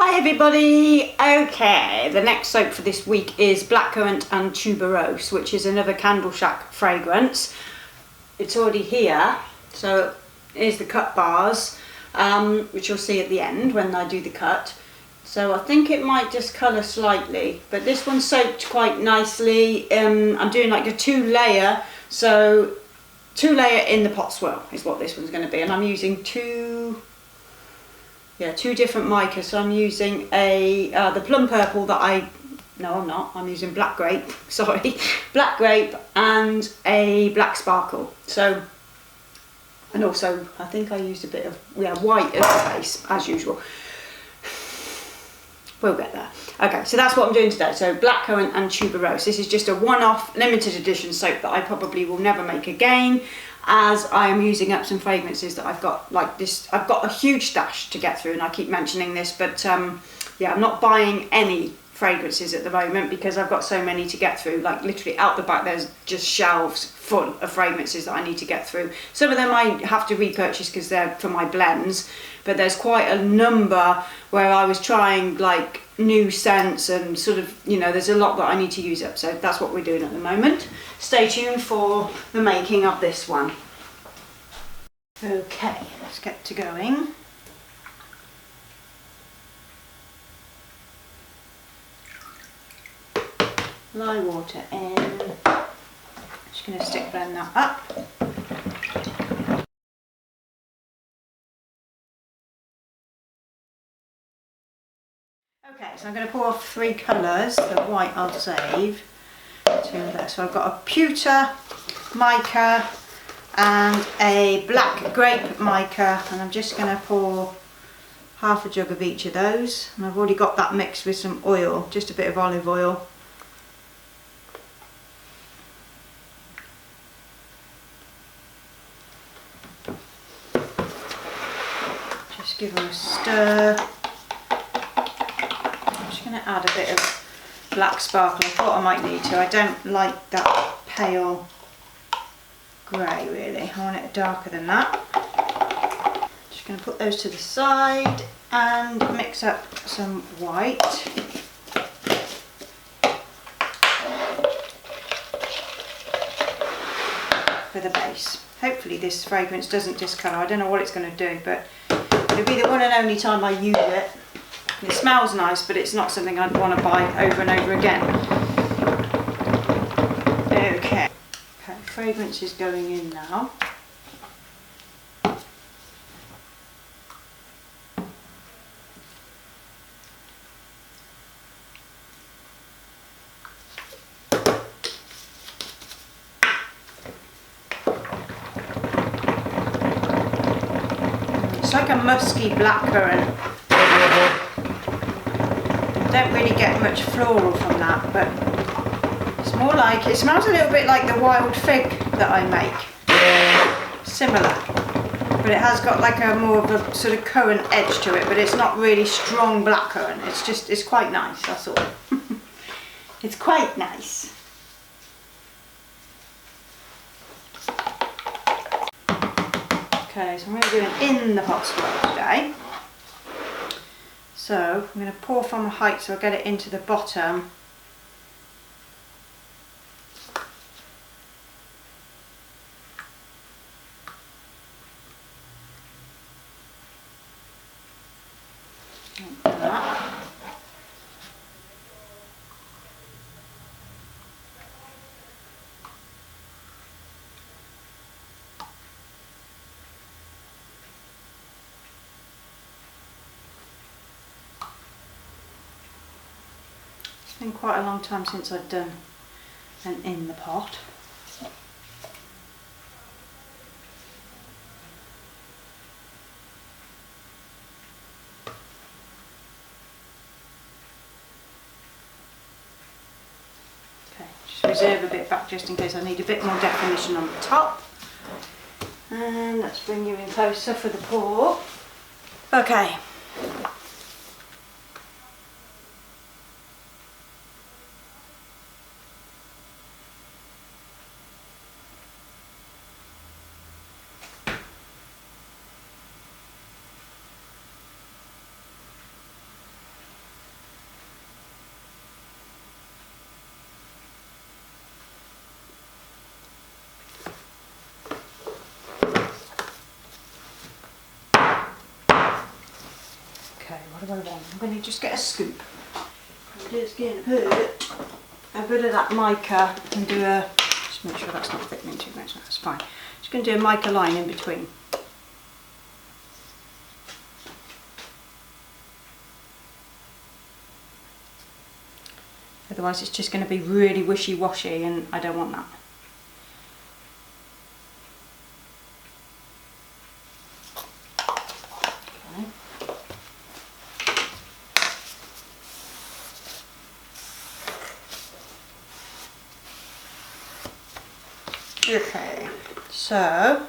Hi everybody! Okay, the next soap for this week is Blackcurrant and Tuberose, which is another Candle Shack fragrance. It's already here, so here's the cut bars, which you'll see at the end when I do the cut. So I think it might just colour slightly, but this one's soaked quite nicely. I'm doing like a 2-layer, so 2-layer in the pot swirl is what this one's going to be, and I'm using two different micas. So I'm using the plum purple that I'm using black grape, sorry, black grape, and a black sparkle. So, and also I think I used a bit of white as the base, as usual. We'll get there. Okay, so that's what I'm doing today. So Blackcurrant and Tuberose. This is just a one-off limited edition soap that I probably will never make again, as I am using up some fragrances that I've got like this. I've got a huge stash to get through, and I keep mentioning this, but yeah, I'm not buying any fragrances at the moment because I've got so many to get through. Like literally out the back there's just shelves full of fragrances that I need to get through. Some of them I have to repurchase because they're for my blends, but there's quite a number where I was trying like new scents and sort of, you know, there's a lot that I need to use up, so that's what we're doing at the moment. Stay tuned for the making of this one. Okay, let's get to going. Lye water in. Just going to stick blend that up. Okay, so I'm going to pour off 3 colours. The white I'll save. So I've got a pewter mica and a black grape mica, and I'm just going to pour half a jug of each of those. And I've already got that mixed with some oil, just a bit of olive oil. Just give them a stir. I'm just going to add a bit of black sparkle. I thought I might need to. I don't like that pale grey really. I want it darker than that. Just going to put those to the side and mix up some white. For the base. Hopefully this fragrance doesn't discolour. I don't know what it's going to do, but it'll be the one and only time I use it. It smells nice, but it's not something I'd want to buy over and over again. Okay, fragrance is going in now. It's like a musky blackcurrant. Don't really get much floral from that, but it's more like, it smells a little bit like the wild fig that I make. Similar, but it has got like a more of a sort of currant edge to it, but it's not really strong blackcurrant. It's just, it's quite nice, that's all. It's quite nice. Okay, so I'm going to do an in the pot swirl today. So I'm going to pour from a height so I'll get it into the bottom. Like that. It's been quite a long time since I've done an in the pot. Okay, just reserve a bit back just in case I need a bit more definition on the top. And let's bring you in closer for the pour. Okay. Okay, what do I want? I'm going to just get a scoop. I'm just going to put a bit of that mica and do a, just make sure that's not thickening too much, that's fine. Just going to do a mica line in between. Otherwise it's just going to be really wishy-washy and I don't want that. Okay, so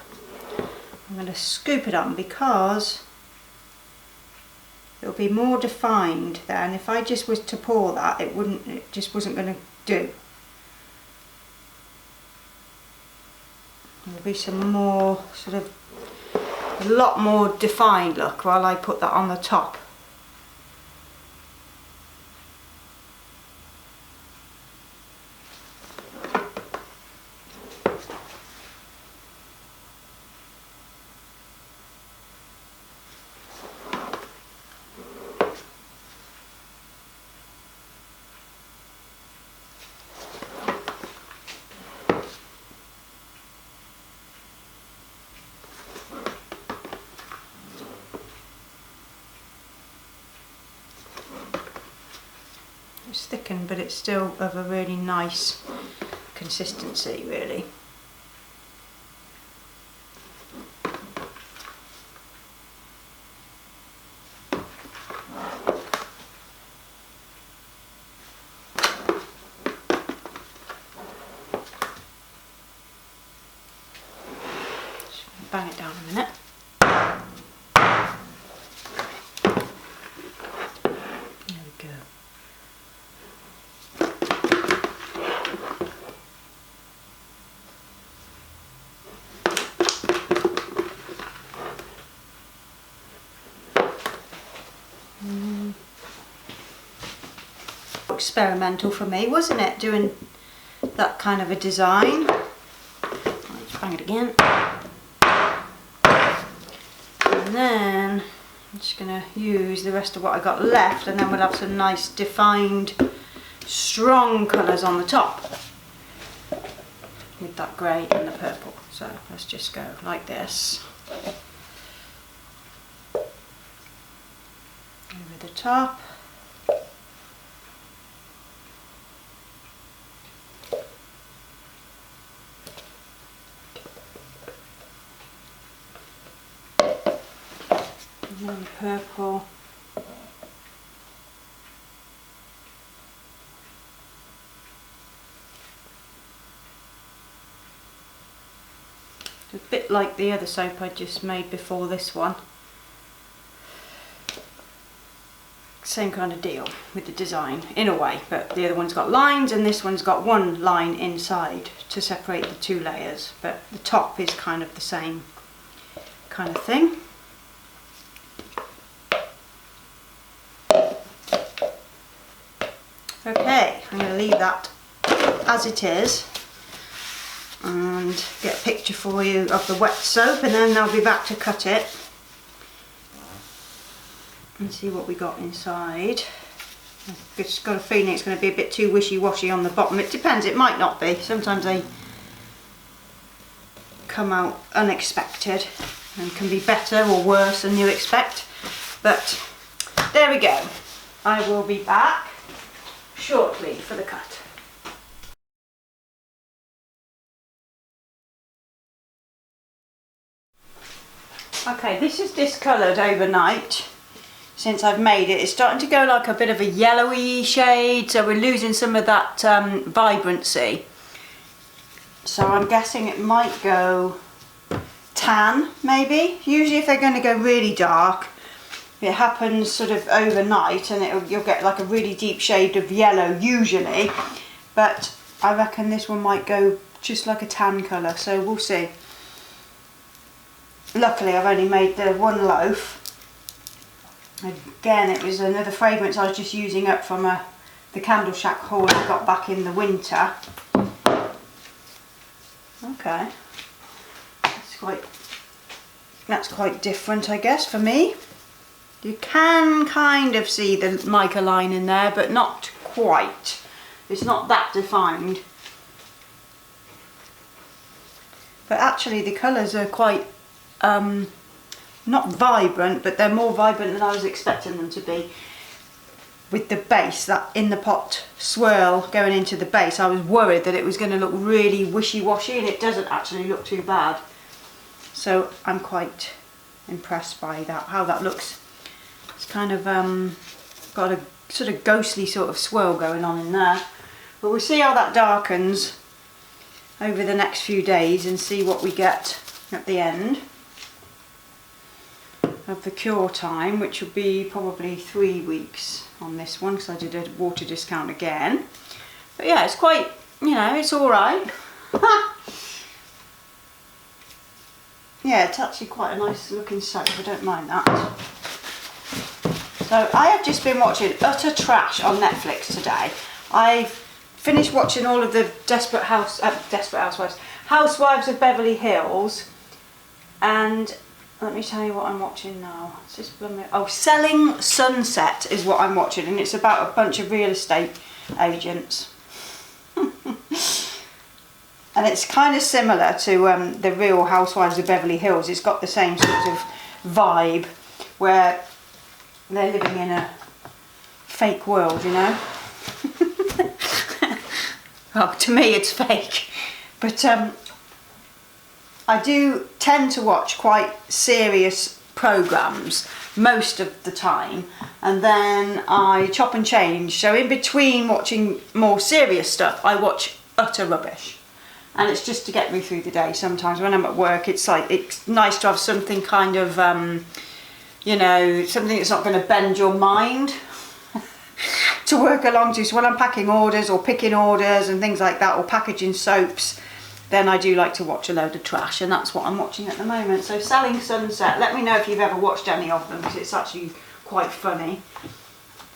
I'm going to scoop it on because it'll be more defined then. If I just was to pour that, it just wasn't going to do. There'll be some more sort of a lot more defined look while I put that on the top. It's thickened, but it's still of a really nice consistency, really. Just bang it down a minute. There we go. Experimental for me, wasn't it, doing that kind of a design. Let's bang it again. And then I'm just going to use the rest of what I got left, and then we'll have some nice defined strong colours on the top with that grey and the purple. So let's just go like this over the top. And then the purple. A bit like the other soap I just made before this one. Same kind of deal with the design in a way, but the other one's got lines and this one's got one line inside to separate the two layers, but the top is kind of the same kind of thing. Okay, I'm going to leave that as it is and get a picture for you of the wet soap, and then I'll be back to cut it and see what we got inside. I've just got a feeling it's going to be a bit too wishy-washy on the bottom. It depends, it might not be. Sometimes they come out unexpected and can be better or worse than you expect. But there we go. I will be back shortly for the cut. Okay, this is discoloured overnight since I've made it. It's starting to go like a bit of a yellowy shade, so we're losing some of that vibrancy. So I'm guessing it might go tan, maybe. Usually if they're going to go really dark, it happens sort of overnight and you'll get like a really deep shade of yellow usually, but I reckon this one might go just like a tan colour, so we'll see. Luckily I've only made the one loaf. Again, it was another fragrance I was just using up from the Candle Shack haul I got back in the winter. Okay, that's quite different, I guess, for me. You can kind of see the mica line in there, but not quite. It's not that defined. But actually the colours are quite, not vibrant, but they're more vibrant than I was expecting them to be. With the base, that in the pot swirl going into the base, I was worried that it was going to look really wishy-washy, and it doesn't actually look too bad. So I'm quite impressed by that, how that looks. It's kind of got a sort of ghostly sort of swirl going on in there. But we'll see how that darkens over the next few days and see what we get at the end of the cure time, which will be probably 3 weeks on this one, because I did a water discount again. But yeah, it's quite, you know, it's alright. Yeah, it's actually quite a nice looking soap, I don't mind that. So I have just been watching Utter Trash on Netflix today. I've finished watching all of the Housewives of Beverly Hills, and let me tell you what I'm watching now. It's just Selling Sunset is what I'm watching, and it's about a bunch of real estate agents. And it's kind of similar to the Real Housewives of Beverly Hills. It's got the same sort of vibe where they're living in a fake world, you know. Well, to me it's fake, but I do tend to watch quite serious programmes most of the time, and then I chop and change. So in between watching more serious stuff, I watch utter rubbish, and it's just to get me through the day. Sometimes when I'm at work, it's like, it's nice to have something kind of you know, something that's not going to bend your mind to work along to. So when I'm packing orders or picking orders and things like that, or packaging soaps, then I do like to watch a load of trash, and that's what I'm watching at the moment. So Selling Sunset, let me know if you've ever watched any of them, because it's actually quite funny.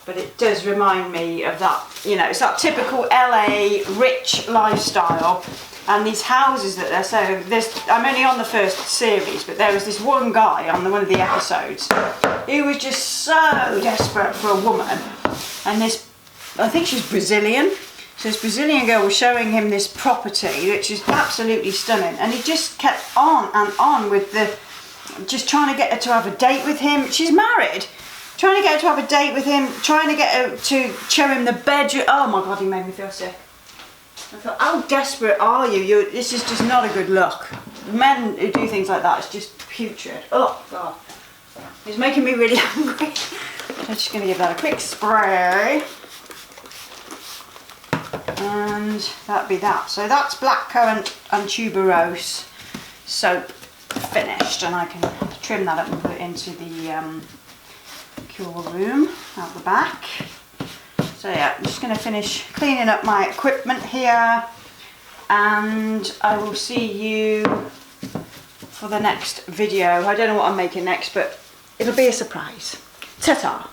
But it does remind me of that, you know, it's that typical LA rich lifestyle, and these houses that they're so, I'm only on the first series, but there was this one guy on one of the episodes who was just so desperate for a woman, and this, I think she's Brazilian. So this Brazilian girl was showing him this property, which is absolutely stunning, and he just kept on and on with just trying to get her to have a date with him. She's married, trying to get her to have a date with him, trying to get her to show him the bedroom. Oh my God, he made me feel sick. I thought, how desperate are you? This is just not a good look. Men who do things like that, it's just putrid. Oh God, it's making me really hungry. I'm just going to give that a quick spray. And that'd be that. So that's blackcurrant and tuberose soap finished, and I can trim that up and put it into the cure room out the back. So yeah, I'm just going to finish cleaning up my equipment here, and I will see you for the next video. I don't know what I'm making next, but it'll be a surprise. Ta-ta!